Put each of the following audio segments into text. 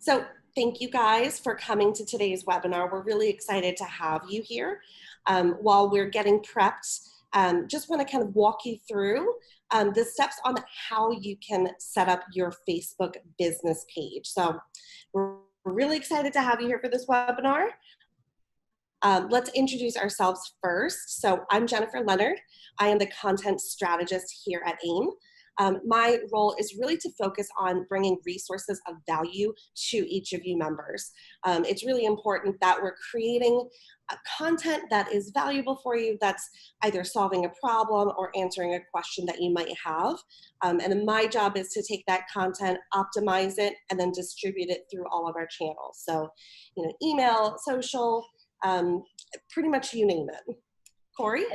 So thank you guys for coming to today's webinar. We're really excited to have you here. While we're getting prepped, just want to kind of walk you through the steps on how you can set up your Facebook business page. So we're really excited to have you here for this webinar. Let's introduce ourselves first. So I'm Jennifer Leonard. I am the content strategist here at AIME. My role is really to focus on bringing resources of value to each of you members. It's really important that we're creating content that is valuable for you, that's either solving a problem or answering a question that you might have. And then my job is to take that content, optimize it, and then distribute it through all of our channels. So, email, social, pretty much you name it. Corey?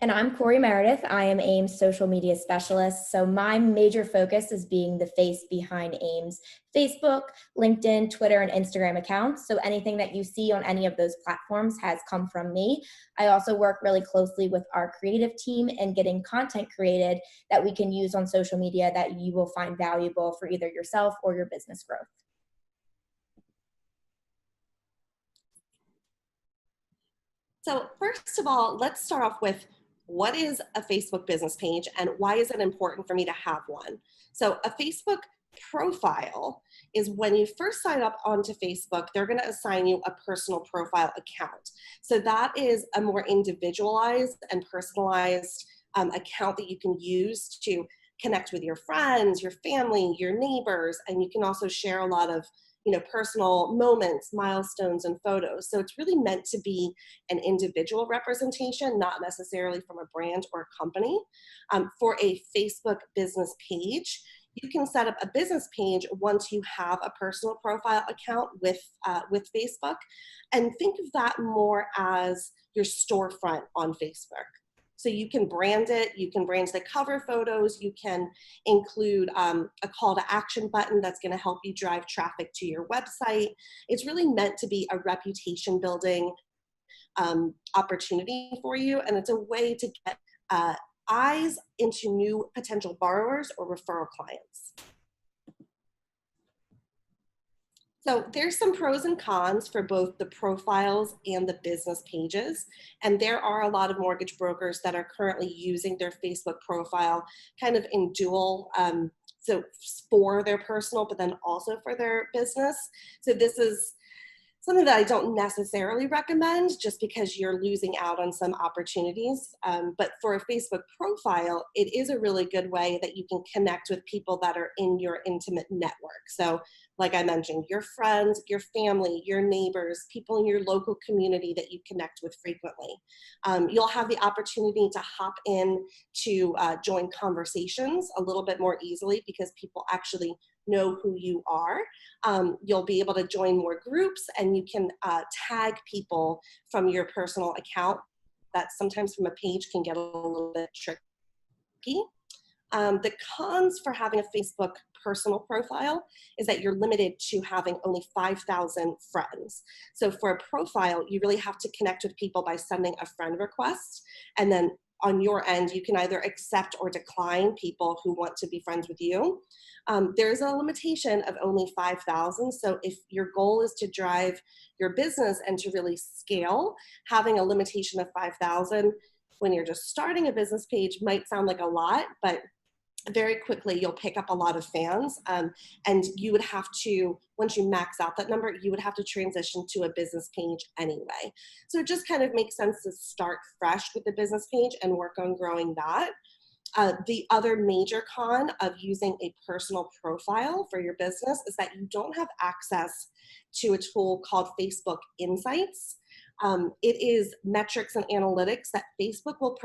And I'm Corey Meredith. I am AIME's social media specialist. So my major focus is being the face behind AIME's Facebook, LinkedIn, Twitter, and Instagram accounts. So anything that you see on any of those platforms has come from me. I also work really closely with our creative team in getting content created that we can use on social media that you will find valuable for either yourself or your business growth. So first of all, let's start off with what is a Facebook business page and why is it important for me to have one? So a Facebook profile is when you first sign up onto Facebook, they're going to assign you a personal profile account. So that is a more individualized and personalized account that you can use to connect with your friends, your family, your neighbors, and you can also share a lot of personal moments, milestones, and photos. So it's really meant to be an individual representation, not necessarily from a brand or a company. For a Facebook business page, you can set up a business page once you have a personal profile account with Facebook, and think of that more as your storefront on Facebook. So you can brand it, you can brand the cover photos, you can include a call to action button that's going to help you drive traffic to your website. It's really meant to be a reputation building opportunity for you, and it's a way to get eyes into new potential borrowers or referral clients. So there's some pros and cons for both the profiles and the business pages. And there are a lot of mortgage brokers that are currently using their Facebook profile kind of in dual, so for their personal, but then also for their business. So this is something that I don't necessarily recommend just because you're losing out on some opportunities. But for a Facebook profile, it is a really good way that you can connect with people that are in your intimate network. So like I mentioned, your friends, your family, your neighbors, people in your local community that you connect with frequently. You'll have the opportunity to hop in to join conversations a little bit more easily because people actually know who you are. You'll be able to join more groups, and you can tag people from your personal account. That sometimes from a page can get a little bit tricky. The cons for having a Facebook personal profile is that you're limited to having only 5,000 friends. So for a profile, you really have to connect with people by sending a friend request, and then on your end, you can either accept or decline people who want to be friends with you. There's a limitation of only 5,000. So if your goal is to drive your business and to really scale, having a limitation of 5,000 when you're just starting a business page might sound like a lot, but very quickly you'll pick up a lot of fans, and you would have to, once you max out that number, you would have to transition to a business page anyway. So it just kind of makes sense to start fresh with the business page and work on growing that. The other major con of using a personal profile for your business is that you don't have access to a tool called Facebook Insights. It is metrics and analytics that Facebook will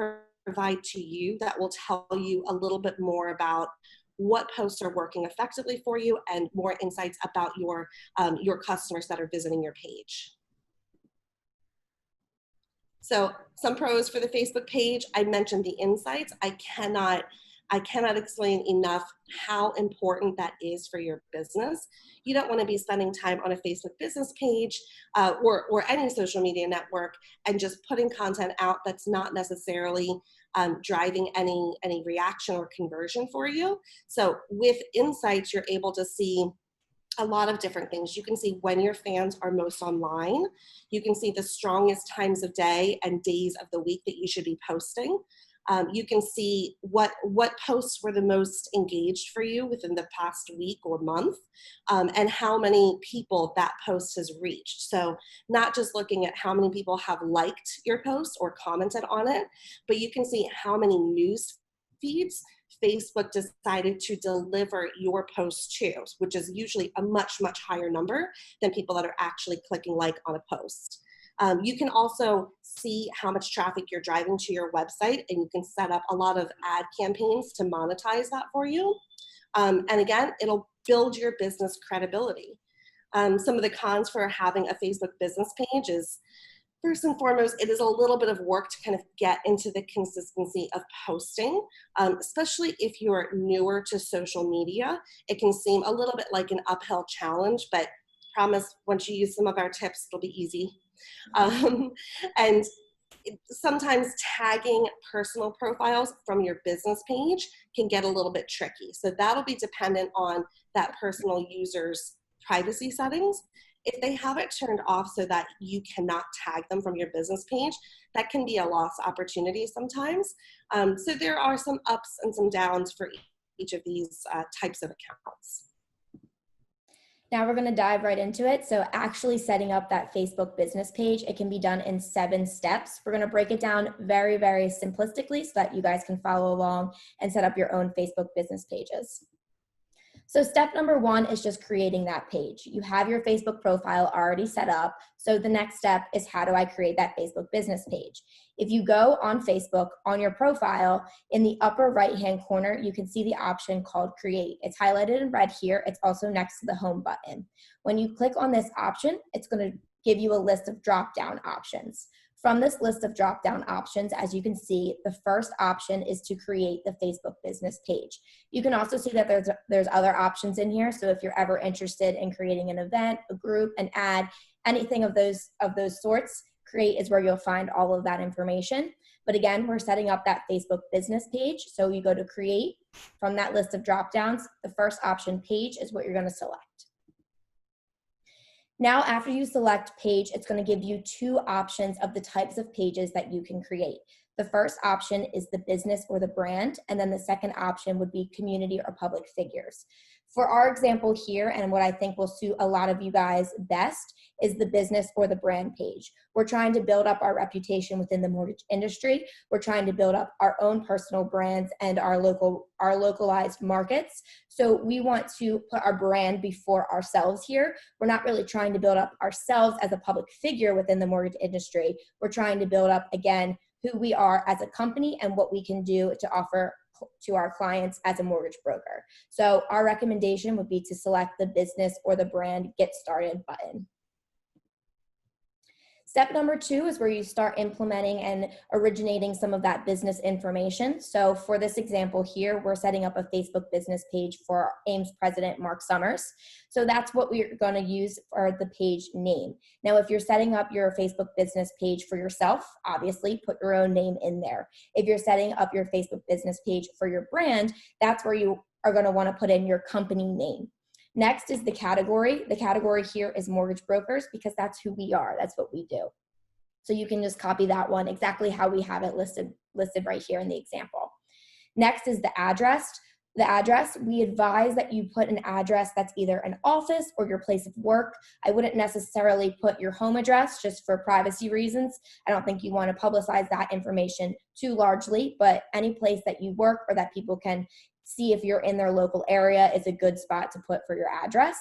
provide to you that will tell you a little bit more about what posts are working effectively for you and more insights about your customers that are visiting your page. So some pros for the Facebook page, I mentioned the insights. I cannot explain enough how important that is for your business. You don't want to be spending time on a Facebook business page or any social media network and just putting content out that's not necessarily driving any reaction or conversion for you. So with insights, you're able to see A lot of different things. You can see when your fans are most online. You can see the strongest times of day and days of the week that you should be posting. You can see what posts were the most engaged for you within the past week or month, and how many people that post has reached. So not just looking at how many people have liked your post or commented on it, but you can see how many news feeds Facebook decided to deliver your post to, which is usually a much, much higher number than people that are actually clicking like on a post. You can also see how much traffic you're driving to your website, and you can set up a lot of ad campaigns to monetize that for you. And again, it'll build your business credibility. Some of the cons for having a Facebook business page is, first and foremost, it is a little bit of work to kind of get into the consistency of posting, especially if you're newer to social media. It can seem a little bit like an uphill challenge, but promise once you use some of our tips, it'll be easy. And sometimes tagging personal profiles from your business page can get a little bit tricky. So that'll be dependent on that personal user's privacy settings. If they have it turned off so that you cannot tag them from your business page, that can be a lost opportunity sometimes. So there are some ups and some downs for each of these types of accounts. Now we're going to dive right into it. So actually setting up that Facebook business page, it can be done in 7 steps. We're going to break it down very, very simplistically so that you guys can follow along and set up your own Facebook business pages. So step number 1 is just creating that page. You have your Facebook profile already set up. So the next step is, how do I create that Facebook business page? If you go on Facebook, on your profile, in the upper right-hand corner, you can see the option called Create. It's highlighted in red here. It's also next to the Home button. When you click on this option, it's going to give you a list of drop-down options. From this list of drop-down options, as you can see, the first option is to create the Facebook business page. You can also see that there's other options in here. So if you're ever interested in creating an event, a group, an ad, anything of those sorts, Create is where you'll find all of that information. But again, we're setting up that Facebook business page. So you go to Create. From that list of drop-downs, the first option, Page, is what you're going to select. Now, after you select Page, it's going to give you 2 options of the types of pages that you can create. The first option is the business or the brand, and then the second option would be community or public figures. For our example here, and what I think will suit a lot of you guys best, is the business or the brand page. We're trying to build up our reputation within the mortgage industry. We're trying to build up our own personal brands and our localized markets. So we want to put our brand before ourselves here. We're not really trying to build up ourselves as a public figure within the mortgage industry. We're trying to build up, again, who we are as a company and what we can do to offer to our clients as a mortgage broker. So our recommendation would be to select the business or the brand Get Started button. Step number 2 is where you start implementing and originating some of that business information. So for this example here, we're setting up a Facebook business page for AIME's president, Mark Summers. So that's what we're going to use for the page name. Now, if you're setting up your Facebook business page for yourself, obviously put your own name in there. If you're setting up your Facebook business page for your brand, that's where you are going to want to put in your company name. Next is the category. The category here is mortgage brokers, because that's who we are. That's what we do. So you can just copy that one exactly how we have it listed right here in the example. Next is the address. The address, we advise that you put an address that's either an office or your place of work. I wouldn't necessarily put your home address just for privacy reasons. I don't think you want to publicize that information too largely, but any place that you work or that people can see if you're in their local area is a good spot to put for your address.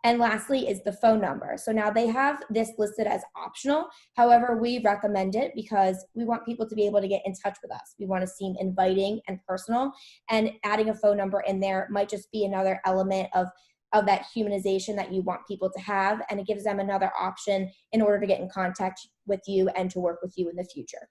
And lastly is the phone number. So now they have this listed as optional. However, we recommend it because we want people to be able to get in touch with us. We want to seem inviting and personal, and adding a phone number in there might just be another element of that humanization that you want people to have, and it gives them another option in order to get in contact with you and to work with you in the future.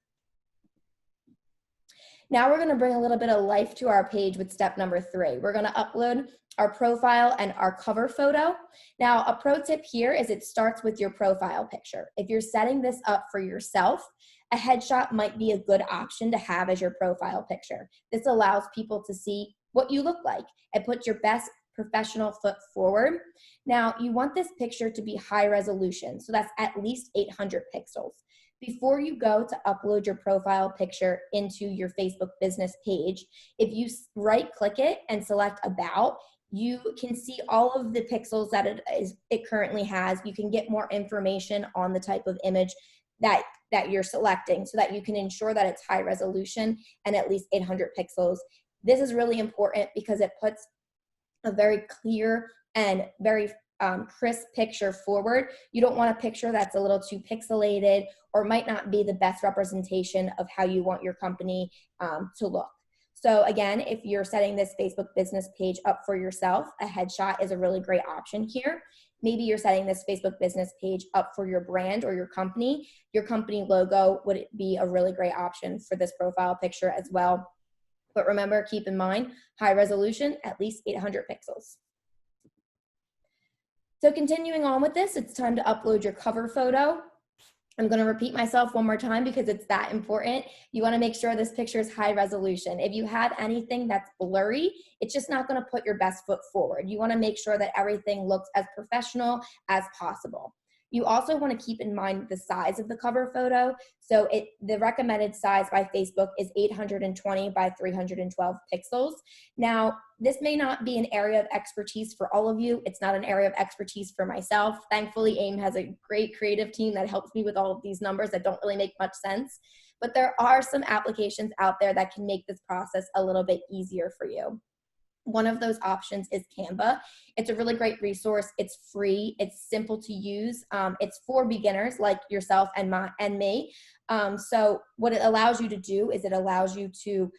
Now we're going to bring a little bit of life to our page with step number 3. We're going to upload our profile and our cover photo. Now, a pro tip here is it starts with your profile picture. If you're setting this up for yourself, a headshot might be a good option to have as your profile picture. This allows people to see what you look like. It puts your best professional foot forward. Now, you want this picture to be high resolution, so that's at least 800 pixels. Before you go to upload your profile picture into your Facebook business page, if you right-click it and select About, you can see all of the pixels that it currently has. You can get more information on the type of image that you're selecting so that you can ensure that it's high resolution and at least 800 pixels. This is really important because it puts a very clear and very crisp picture forward. You don't want a picture that's a little too pixelated or might not be the best representation of how you want your company to look. So again, if you're setting this Facebook business page up for yourself, a headshot is a really great option here. Maybe you're setting this Facebook business page up for your brand or your company logo would be a really great option for this profile picture as well. But remember, keep in mind, high resolution, at least 800 pixels. So continuing on with this, it's time to upload your cover photo. I'm going to repeat myself one more time because it's that important. You want to make sure this picture is high resolution. If you have anything that's blurry, it's just not going to put your best foot forward. You want to make sure that everything looks as professional as possible. You also want to keep in mind the size of the cover photo. So the recommended size by Facebook is 820 by 312 pixels. Now, this may not be an area of expertise for all of you. It's not an area of expertise for myself. Thankfully, AIME has a great creative team that helps me with all of these numbers that don't really make much sense. But there are some applications out there that can make this process a little bit easier for you. One of those options is Canva. It's a really great resource. It's free. It's simple to use. It's for beginners like yourself and me. So what it allows you to do is it allows you to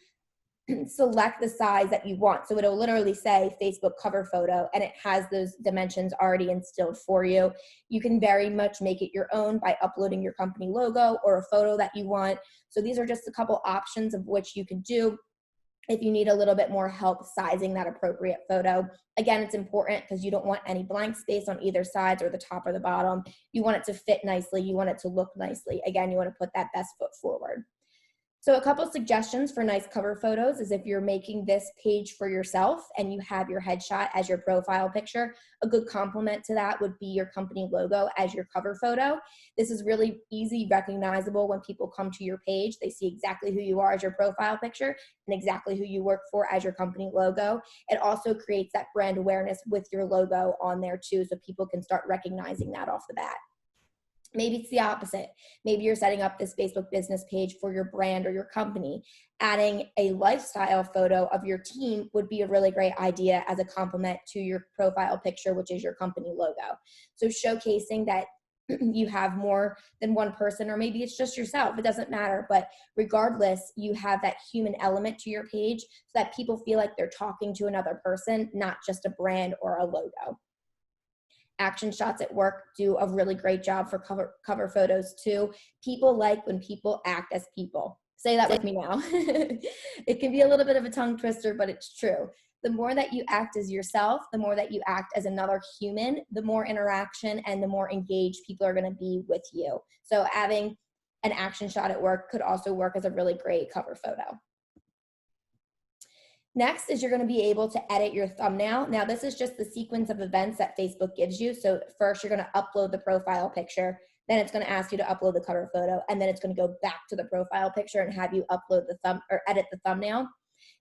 select the size that you want. So it'll literally say Facebook cover photo, and it has those dimensions already instilled for you. You can very much make it your own by uploading your company logo or a photo that you want. So these are just a couple options of which you can do if you need a little bit more help sizing that appropriate photo. Again, it's important because you don't want any blank space on either sides or the top or the bottom. You want it to fit nicely. You want it to look nicely. Again, you want to put that best foot forward. So a couple suggestions for nice cover photos is if you're making this page for yourself and you have your headshot as your profile picture, a good complement to that would be your company logo as your cover photo. This is really easy, recognizable when people come to your page. They see exactly who you are as your profile picture and exactly who you work for as your company logo. It also creates that brand awareness with your logo on there too, so people can start recognizing that off the bat. Maybe it's the opposite. Maybe you're setting up this Facebook business page for your brand or your company. Adding a lifestyle photo of your team would be a really great idea as a complement to your profile picture, which is your company logo. So showcasing that you have more than one person, or maybe it's just yourself, it doesn't matter. But regardless, you have that human element to your page so that people feel like they're talking to another person, not just a brand or a logo. Action shots at work do a really great job for cover photos too. People like when people act as people. Say that with me now. It can be a little bit of a tongue twister, but it's true. The more that you act as yourself, the more that you act as another human, the more interaction and the more engaged people are going to be with you. So having an action shot at work could also work as a really great cover photo. Next is you're going to be able to edit your thumbnail. Now, this is just the sequence of events that Facebook gives you. So first, you're going to upload the profile picture. Then it's going to ask you to upload the cover photo. And then it's going to go back to the profile picture and have you upload edit the thumbnail.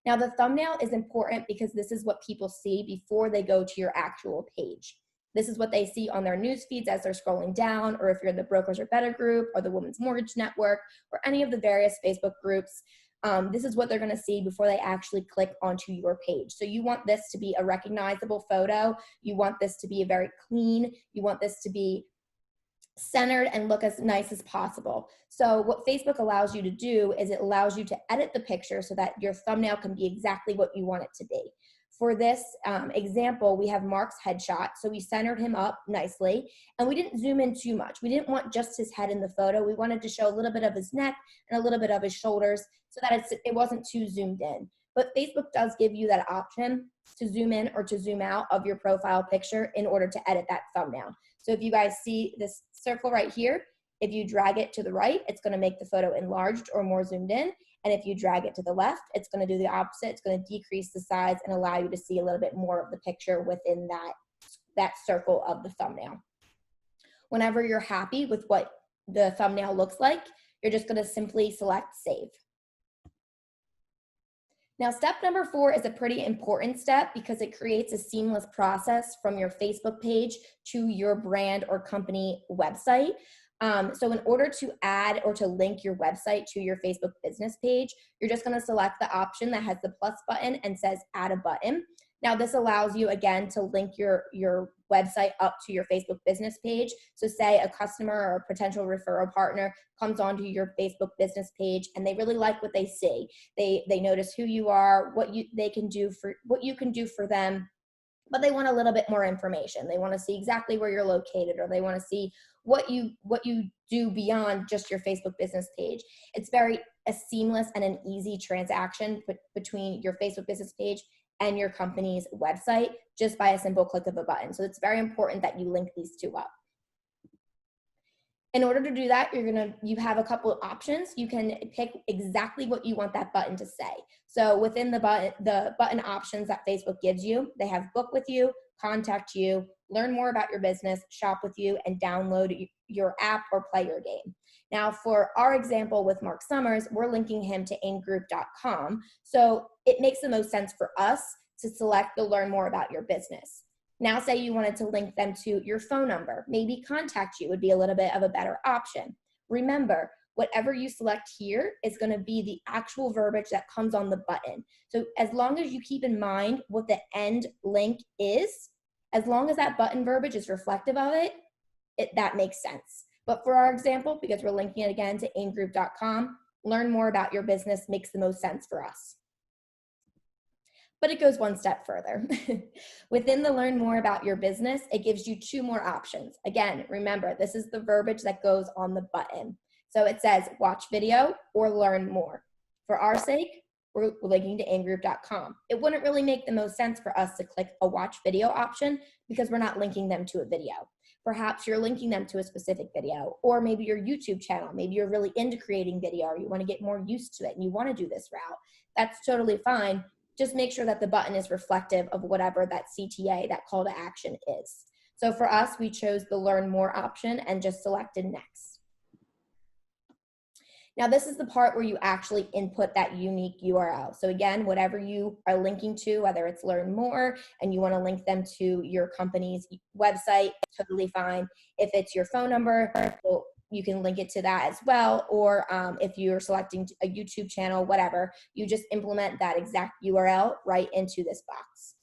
Now, the thumbnail is important because this is what people see before they go to your actual page. This is what they see on their news feeds as they're scrolling down, or if you're in the Brokers Are Better group or the Women's Mortgage Network or any of the various Facebook groups. This is what they're going to see before they actually click onto your page. So you want this to be a recognizable photo. You want this to be very clean. You want this to be centered and look as nice as possible. So what Facebook allows you to do is it allows you to edit the picture so that your thumbnail can be exactly what you want it to be. For this example, we have Mark's headshot. So we centered him up nicely and we didn't zoom in too much. We didn't want just his head in the photo. We wanted to show a little bit of his neck and a little bit of his shoulders so that it wasn't too zoomed in. But Facebook does give you that option to zoom in or to zoom out of your profile picture in order to edit that thumbnail. So if you guys see this circle right here, If you drag it to the right, it's going to make the photo enlarged or more zoomed in. And if you drag it to the left, it's going to do the opposite. It's going to decrease the size and allow you to see a little bit more of the picture within that circle of the thumbnail. Whenever you're happy with what the thumbnail looks like, you're just going to simply select save. Now, step number 4 is a pretty important step because it creates a seamless process from your Facebook page to your brand or company website. So in order to add or to link your website to your Facebook business page, you're just going to select the option that has the plus button and says add a button. Now, this allows you, again, to link your website up to your Facebook business page. So say a customer or a potential referral partner comes onto your Facebook business page and they really like what they see. They notice who you are, what you can do for them, but they want a little bit more information. They want to see exactly where you're located, or they want to see what you do beyond just your Facebook business page. It's very a seamless and an easy transaction between your Facebook business page and your company's website just by a simple click of a button. So it's very important that you link these two up. In order to do that, you have a couple of options. You can pick exactly what you want that button to say. So within the button options that Facebook gives you, they have book with you, contact you, learn more about your business, shop with you, and download your app or play your game. Now, for our example with Mark Summers, we're linking him to aimegroup.com. So it makes the most sense for us to select the learn more about your business. Now, say you wanted to link them to your phone number. Maybe contact you would be a little bit of a better option. Remember, whatever you select here is going to be the actual verbiage that comes on the button. So as long as you keep in mind what the end link is, as long as that button verbiage is reflective of it, that makes sense. But for our example, because we're linking it again to aimegroup.com, learn more about your business makes the most sense for us. But it goes one step further. Within the learn more about your business, it gives you 2 more options. Again, remember, this is the verbiage that goes on the button. So it says watch video or learn more. For our sake, we're linking to aimegroup.com. It wouldn't really make the most sense for us to click a watch video option because we're not linking them to a video. Perhaps you're linking them to a specific video, or maybe your YouTube channel. Maybe you're really into creating video, or you want to get more used to it and you want to do this route. That's totally fine. Just make sure that the button is reflective of whatever that CTA, that call to action is. So for us, we chose the learn more option and just selected next. Now this is the part where you actually input that unique URL. So again, whatever you are linking to, whether it's learn more and you want to link them to your company's website, totally fine. If it's your phone number, well, you can link it to that as well. Or if you're selecting a YouTube channel, whatever, you just implement that exact URL right into this box.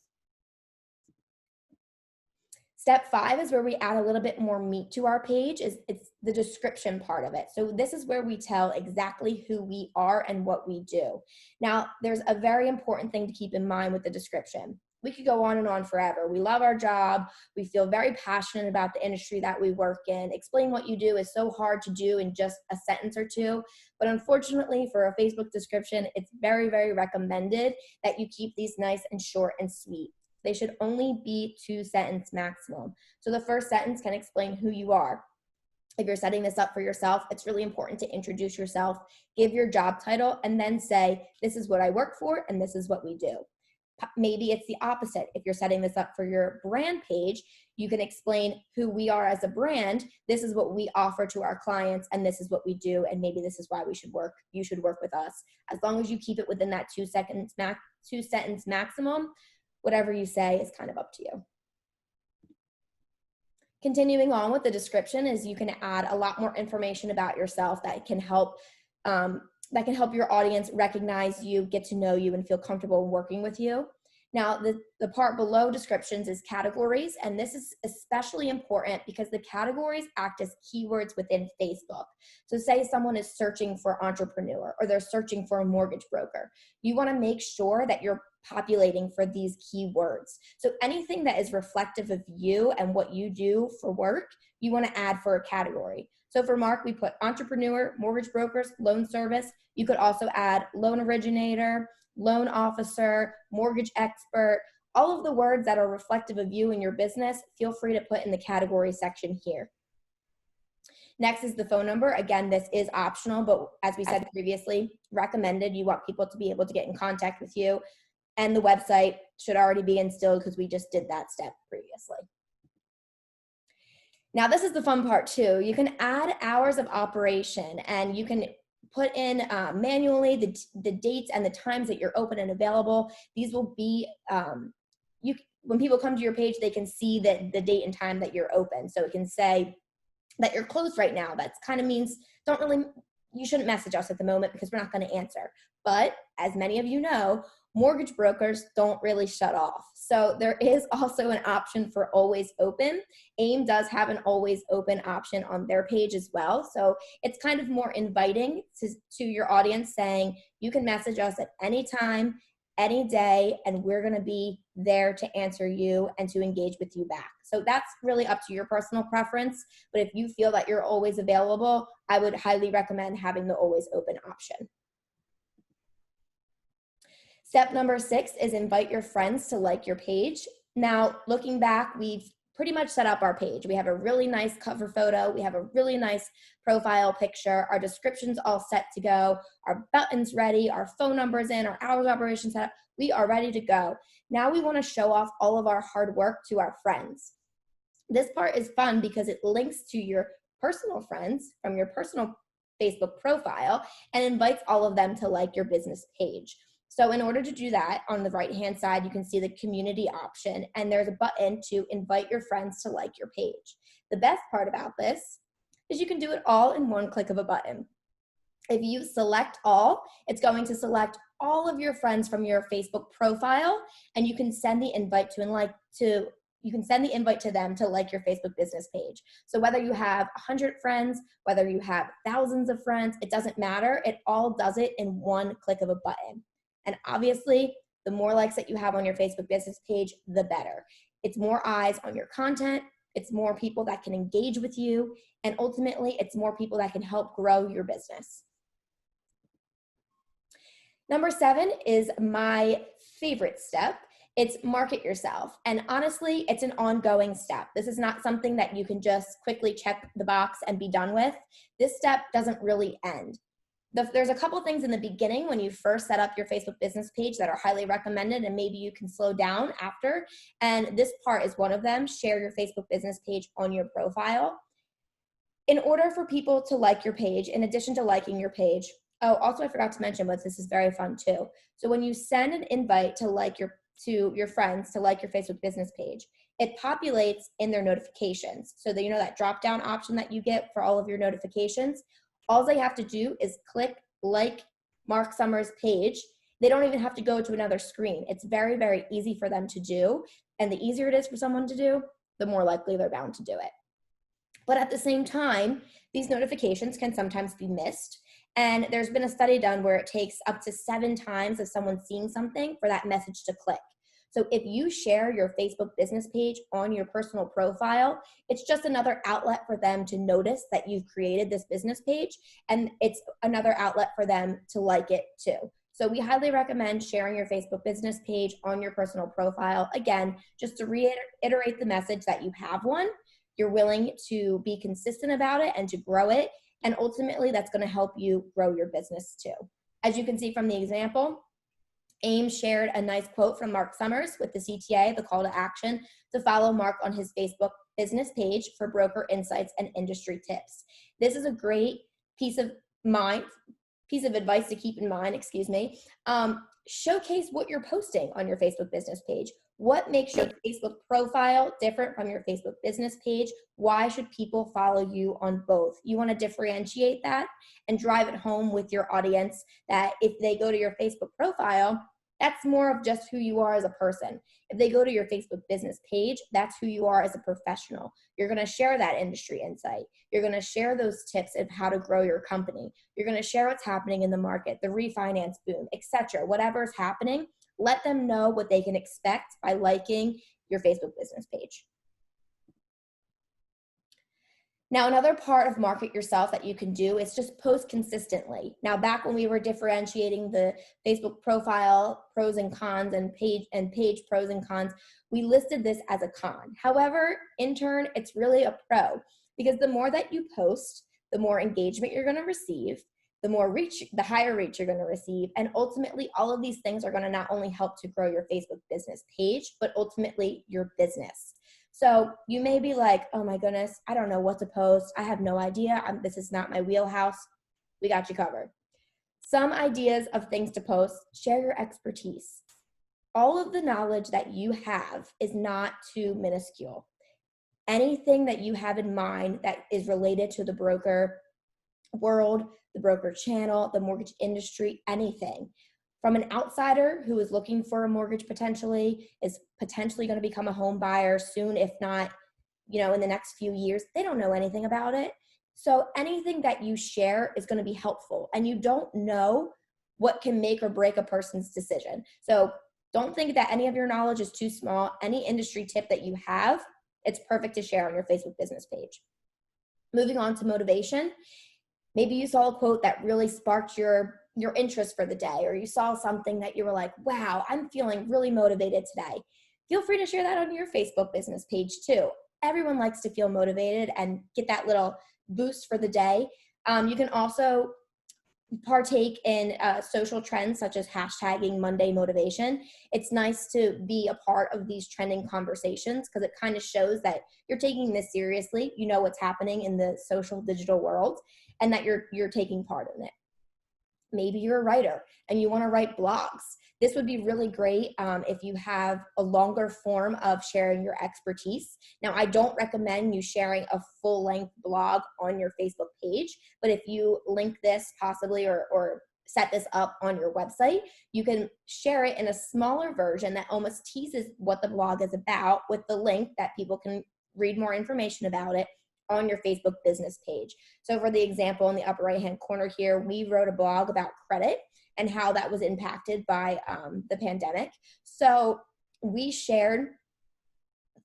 Step 5 is where we add a little bit more meat to our page. It's the description part of it. So this is where we tell exactly who we are and what we do. Now, there's a very important thing to keep in mind with the description. We could go on and on forever. We love our job. We feel very passionate about the industry that we work in. Explain what you do is so hard to do in just a sentence or 2. But unfortunately, for a Facebook description, it's very, very recommended that you keep these nice and short and sweet. They should only be 2-sentence maximum. So the first sentence can explain who you are. If you're setting this up for yourself, it's really important to introduce yourself, give your job title, and then say, this is what I work for and this is what we do. Maybe it's the opposite. If you're setting this up for your brand page, you can explain who we are as a brand. This is what we offer to our clients and this is what we do, and maybe this is why you should work with us. As long as you keep it within that 2-sentence maximum, whatever you say is kind of up to you. Continuing on with the description is you can add a lot more information about yourself that can help your audience recognize you, get to know you, and feel comfortable working with you. Now, the part below descriptions is categories, and this is especially important because the categories act as keywords within Facebook. So say someone is searching for entrepreneur or they're searching for a mortgage broker. You want to make sure that you're populating for these keywords. So anything that is reflective of you and what you do for work, you want to add for a category. So for Mark, we put entrepreneur, mortgage brokers, loan service. You could also add loan originator, loan officer, mortgage expert. All of the words that are reflective of you and your business, feel free to put in the category section here. Next is the phone number. Again, this is optional, but as we said previously, recommended. You want people to be able to get in contact with you. And the website should already be instilled because we just did that step previously. Now, this is the fun part too. You can add hours of operation, and you can put in manually the dates and the times that you're open and available. These will be, when people come to your page, they can see that the date and time that you're open. So it can say that you're closed right now. That kind of means you shouldn't message us at the moment because we're not going to answer. But as many of you know, mortgage brokers don't really shut off. So there is also an option for always open. AIME does have an always open option on their page as well. So it's kind of more inviting to your audience, saying you can message us at any time, any day, and we're going to be there to answer you and to engage with you back. So that's really up to your personal preference. But if you feel that you're always available, I would highly recommend having the always open option. Step number 6 is invite your friends to like your page. Now, looking back, we've pretty much set up our page. We have a really nice cover photo. We have a really nice profile picture. Our description's all set to go. Our buttons ready, our phone numbers in, our hours of operation set up. We are ready to go. Now we want to show off all of our hard work to our friends. This part is fun because it links to your personal friends from your personal Facebook profile and invites all of them to like your business page. So in order to do that, on the right-hand side, you can see the community option, and there's a button to invite your friends to like your page. The best part about this is you can do it all in one click of a button. If you select all, it's going to select all of your friends from your Facebook profile, and you can send the invite to them to like your Facebook business page. So whether you have 100 friends, whether you have thousands of friends, it doesn't matter. It all does it in one click of a button. And obviously, the more likes that you have on your Facebook business page, the better. It's more eyes on your content. It's more people that can engage with you. And ultimately, it's more people that can help grow your business. Number 7 is my favorite step. It's market yourself. And honestly, it's an ongoing step. This is not something that you can just quickly check the box and be done with. This step doesn't really end. There's a couple things in the beginning when you first set up your Facebook business page that are highly recommended, and maybe you can slow down after. And this part is one of them. Share your Facebook business page on your profile. In order for people to like your page, in addition to liking your page, also I forgot to mention, but this is very fun too. So when you send an invite to your friends to like your Facebook business page, it populates in their notifications. So that, that drop-down option that you get for all of your notifications, all they have to do is click like Mark Summers' page. They don't even have to go to another screen. It's very, very easy for them to do. And the easier it is for someone to do, the more likely they're bound to do it. But at the same time, these notifications can sometimes be missed. And there's been a study done where it takes up to 7 times of someone seeing something for that message to click. So if you share your Facebook business page on your personal profile, it's just another outlet for them to notice that you've created this business page, and it's another outlet for them to like it too. So we highly recommend sharing your Facebook business page on your personal profile. Again, just to reiterate the message that you have one, you're willing to be consistent about it and to grow it, and ultimately that's going to help you grow your business too. As you can see from the example, AIME shared a nice quote from Mark Summers with the CTA, the call to action to follow Mark on his Facebook business page for broker insights and industry tips. This is a great piece of advice to keep in mind, showcase what you're posting on your Facebook business page. What makes your Facebook profile different from your Facebook business page? Why should people follow you on both? You want to differentiate that and drive it home with your audience that if they go to your Facebook profile, that's more of just who you are as a person. If they go to your Facebook business page, that's who you are as a professional. You're going to share that industry insight. You're going to share those tips of how to grow your company. You're going to share what's happening in the market, the refinance boom, etc. Whatever is happening, let them know what they can expect by liking your Facebook business page. Now, another part of market yourself that you can do is just post consistently. Now, back when we were differentiating the Facebook profile pros and cons and page pros and cons, we listed this as a con. However, in turn, it's really a pro. because the more that you post, the more engagement you're going to receive, the more reach, the higher reach you're going to receive. And ultimately, all of these things are going to not only help to grow your Facebook business page, but ultimately your business. So you may be like, oh my goodness, I don't know what to post. I have no idea. This is not my wheelhouse. We got you covered. Some ideas of things to post: share your expertise. All of the knowledge that you have is not too minuscule. Anything that you have in mind that is related to the broker world, the broker channel, the mortgage industry, anything. From an outsider who is looking for a mortgage potentially, is potentially going to become a home buyer soon, if not, in the next few years, they don't know anything about it. So anything that you share is going to be helpful, and you don't know what can make or break a person's decision. So don't think that any of your knowledge is too small. Any industry tip that you have, it's perfect to share on your Facebook business page. Moving on to motivation. Maybe you saw a quote that really sparked your interest for the day, or you saw something that you were like, wow, I'm feeling really motivated today. Feel free to share that on your Facebook business page too. Everyone likes to feel motivated and get that little boost for the day. You can also partake in social trends such as hashtagging Monday motivation. It's nice to be a part of these trending conversations because it kind of shows that you're taking this seriously, you know what's happening in the social digital world, and that you're taking part in it. Maybe you're a writer and you want to write blogs. This would be really great if you have a longer form of sharing your expertise. Now, I don't recommend you sharing a full-length blog on your Facebook page, but if you link this possibly or set this up on your website, you can share it in a smaller version that almost teases what the blog is about with the link that people can read more information about it on your Facebook business page. So for the example, in the upper right-hand corner here, we wrote a blog about credit and how that was impacted by the pandemic. So we shared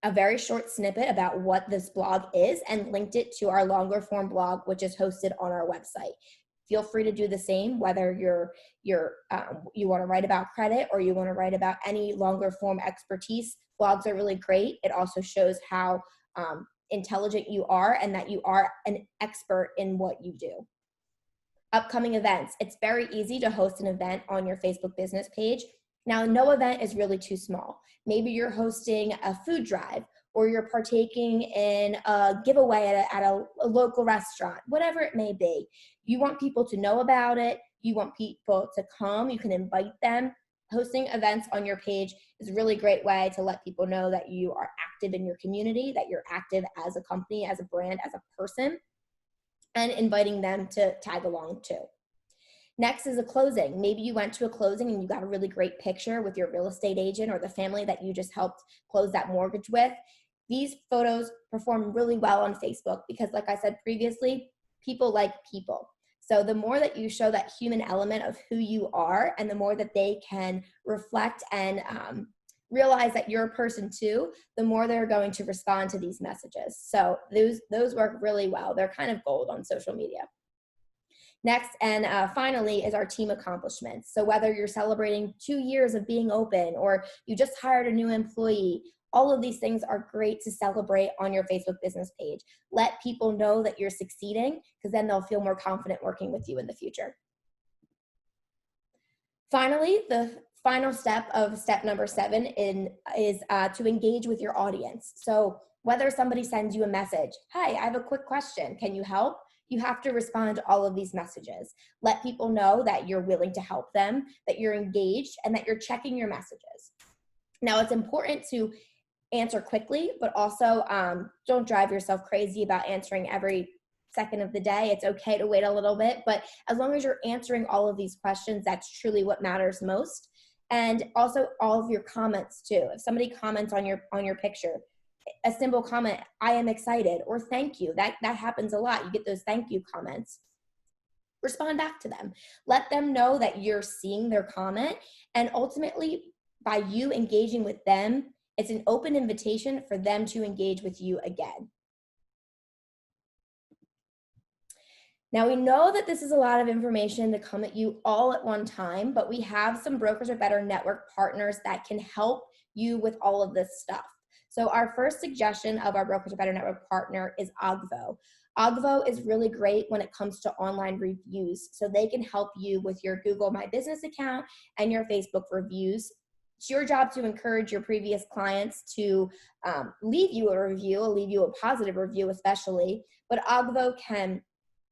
a very short snippet about what this blog is and linked it to our longer form blog, which is hosted on our website. Feel free to do the same, whether you want to write about credit or you want to write about any longer form expertise. Blogs are really great. It also shows how intelligent you are and that you are an expert in what you do. Upcoming events. It's very easy to host an event on your Facebook business page. Now, no event is really too small. Maybe you're hosting a food drive, or you're partaking in a giveaway at a local restaurant, whatever it may be. You want people to know about it. You want people to come. You can invite them. Hosting events on your page is a really great way to let people know that you are active in your community, that you're active as a company, as a brand, as a person, and inviting them to tag along too. Next is a closing. Maybe you went to a closing and you got a really great picture with your real estate agent or the family that you just helped close that mortgage with. These photos perform really well on Facebook because, like I said previously, people like people. So the more that you show that human element of who you are, and the more that they can reflect and realize that you're a person too, the more they're going to respond to these messages. So those work really well. They're kind of gold on social media. Next and finally is our team accomplishments. So whether you're celebrating 2 years of being open or you just hired a new employee, all of these things are great to celebrate on your Facebook business page. Let people know that you're succeeding because then they'll feel more confident working with you in the future. Finally, the final step of step number 7 is to engage with your audience. So whether somebody sends you a message, hi, I have a quick question, can you help? You have to respond to all of these messages. Let people know that you're willing to help them, that you're engaged, and that you're checking your messages. Now, it's important to answer quickly, but also don't drive yourself crazy about answering every second of the day. It's okay to wait a little bit, but as long as you're answering all of these questions, that's truly what matters most. And also all of your comments too. If somebody comments on your picture, a simple comment, I am excited, or thank you, that happens a lot. You get those thank you comments. Respond back to them. Let them know that you're seeing their comment, and ultimately by you engaging with them, it's an open invitation for them to engage with you again. Now, we know that this is a lot of information to come at you all at one time, but we have some Brokers Are Better network partners that can help you with all of this stuff. So our first suggestion of our Brokers Are Better Network partner is Ogvo. Ogvo is really great when it comes to online reviews. So they can help you with your Google My Business account and your Facebook reviews. It's your job to encourage your previous clients to leave you a review, leave you a positive review especially, but Ogvo can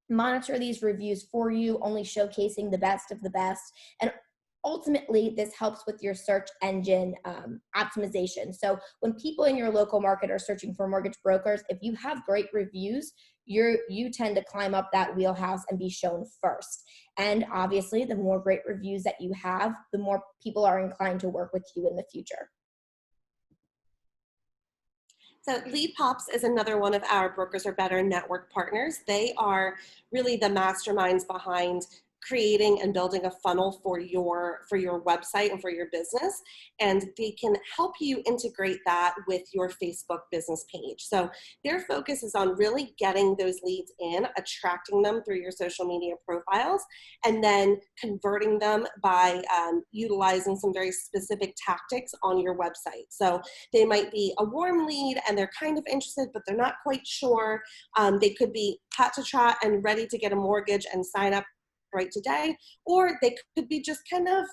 monitor these reviews for you, only showcasing the best of the best. And ultimately, this helps with your search engine optimization. So when people in your local market are searching for mortgage brokers, if you have great reviews, you tend to climb up that wheelhouse and be shown first. And obviously, the more great reviews that you have, the more people are inclined to work with you in the future. So Leadpops is another one of our Brokers Are Better network partners. They are really the masterminds behind creating and building a funnel for your website and for your business, and they can help you integrate that with your Facebook business page. So their focus is on really getting those leads in, attracting them through your social media profiles, and then converting them by utilizing some very specific tactics on your website. So they might be a warm lead and they're kind of interested, but they're not quite sure. They could be hot to trot and ready to get a mortgage and sign up right today, or they could be just kind of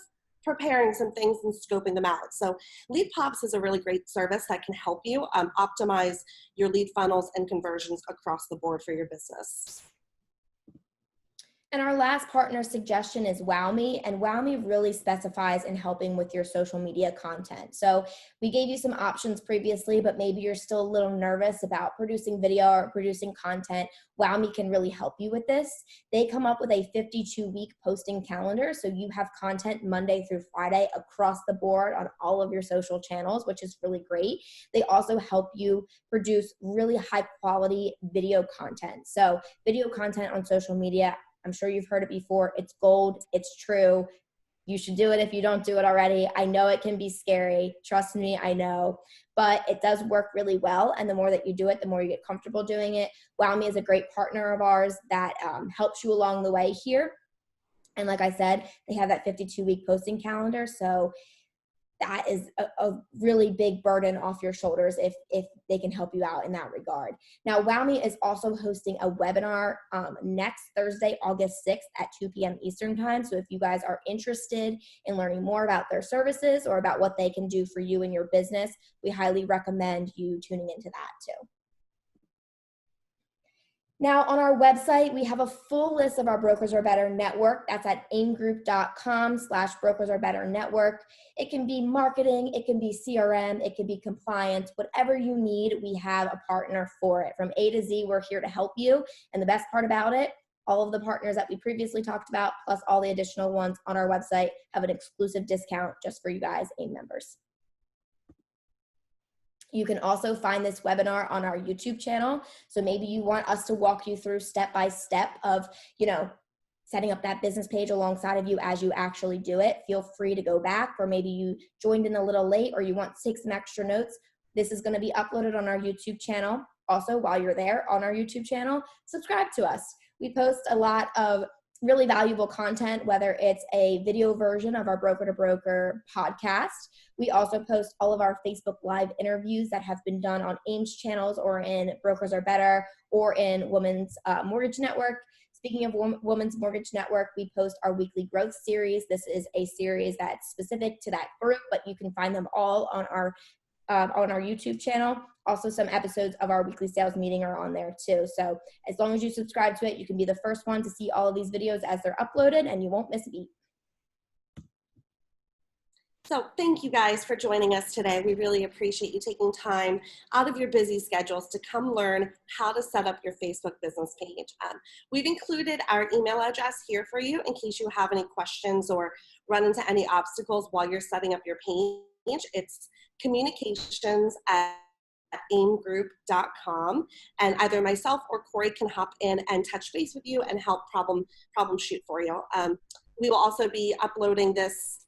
preparing some things and scoping them out. So Leadpops is a really great service that can help you optimize your lead funnels and conversions across the board for your business. And our last partner suggestion is WowMe, and WowMe really specifies in helping with your social media content. So we gave you some options previously, but maybe you're still a little nervous about producing video or producing content. WowMe can really help you with this. They come up with a 52-week posting calendar, so you have content Monday through Friday across the board on all of your social channels, which is really great. They also help you produce really high quality video content. So video content on social media, I'm sure you've heard it before. It's gold. It's true. You should do it if you don't do it already. I know it can be scary. Trust me, I know. But it does work really well. And the more that you do it, the more you get comfortable doing it. WowMe is a great partner of ours that helps you along the way here. And like I said, they have that 52-week posting calendar. So that is a really big burden off your shoulders if they can help you out in that regard. Now, WowMe is also hosting a webinar next Thursday, August 6th at 2 p.m. Eastern Time. So if you guys are interested in learning more about their services or about what they can do for you and your business, we highly recommend you tuning into that too. Now, on our website, we have a full list of our Brokers Are Better network. That's at aimgroup.com/Brokers Are Better network. It can be marketing, it can be CRM, it can be compliance, whatever you need, we have a partner for it. From A to Z, we're here to help you. And the best part about it, all of the partners that we previously talked about, plus all the additional ones on our website, have an exclusive discount just for you guys, AIME members. You can also find this webinar on our YouTube channel. So maybe you want us to walk you through step-by-step of, setting up that business page alongside of you as you actually do it. Feel free to go back, or maybe you joined in a little late or you want to take some extra notes. This is going to be uploaded on our YouTube channel. Also, while you're there on our YouTube channel, subscribe to us. We post a lot of really valuable content, whether it's a video version of our Broker to Broker podcast. We also post all of our Facebook Live interviews that have been done on AIME's channels or in Brokers Are Better or in Women's Mortgage Network. Speaking of Women's Mortgage Network, we post our weekly growth series. This is a series that's specific to that group, but you can find them all on our YouTube channel. Also, some episodes of our weekly sales meeting are on there too. So as long as you subscribe to it, you can be the first one to see all of these videos as they're uploaded, and you won't miss a beat. So thank you guys for joining us today. We really appreciate you taking time out of your busy schedules to come learn how to set up your Facebook business page. We've included our email address here for you in case you have any questions or run into any obstacles while you're setting up your page. It's communications@aimegroup.com, and either myself or Corey can hop in and touch base with you and help problem shoot for you. We will also be uploading this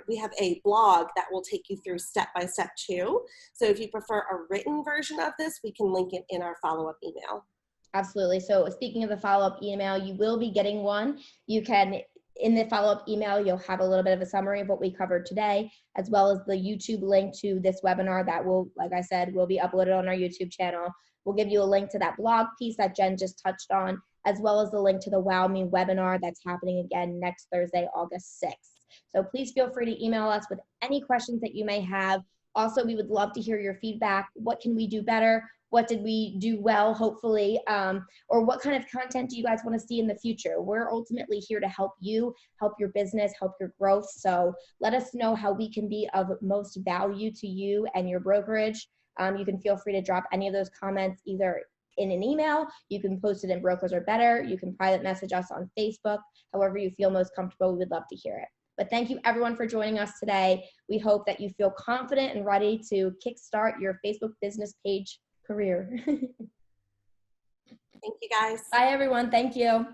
we have a blog that will take you through step-by-step too. So if you prefer a written version of this, we can link it in our follow-up email. Absolutely. So speaking of the follow-up email, you will be getting one. You can in the follow-up email, you'll have a little bit of a summary of what we covered today, as well as the YouTube link to this webinar that will, like I said, will be uploaded on our YouTube channel. We'll give you a link to that blog piece that Jen just touched on, as well as the link to the WowMe webinar that's happening again next Thursday, August 6th. So please feel free to email us with any questions that you may have. Also, we would love to hear your feedback. What can we do better? What did we do well, hopefully? Or what kind of content do you guys want to see in the future? We're ultimately here to help you, help your business, help your growth. So let us know how we can be of most value to you and your brokerage. You can feel free to drop any of those comments either in an email, you can post it in Brokers Are Better, you can private message us on Facebook, however you feel most comfortable, we would love to hear it. But thank you everyone for joining us today. We hope that you feel confident and ready to kickstart your Facebook business page career. Thank you guys. Bye everyone, thank you.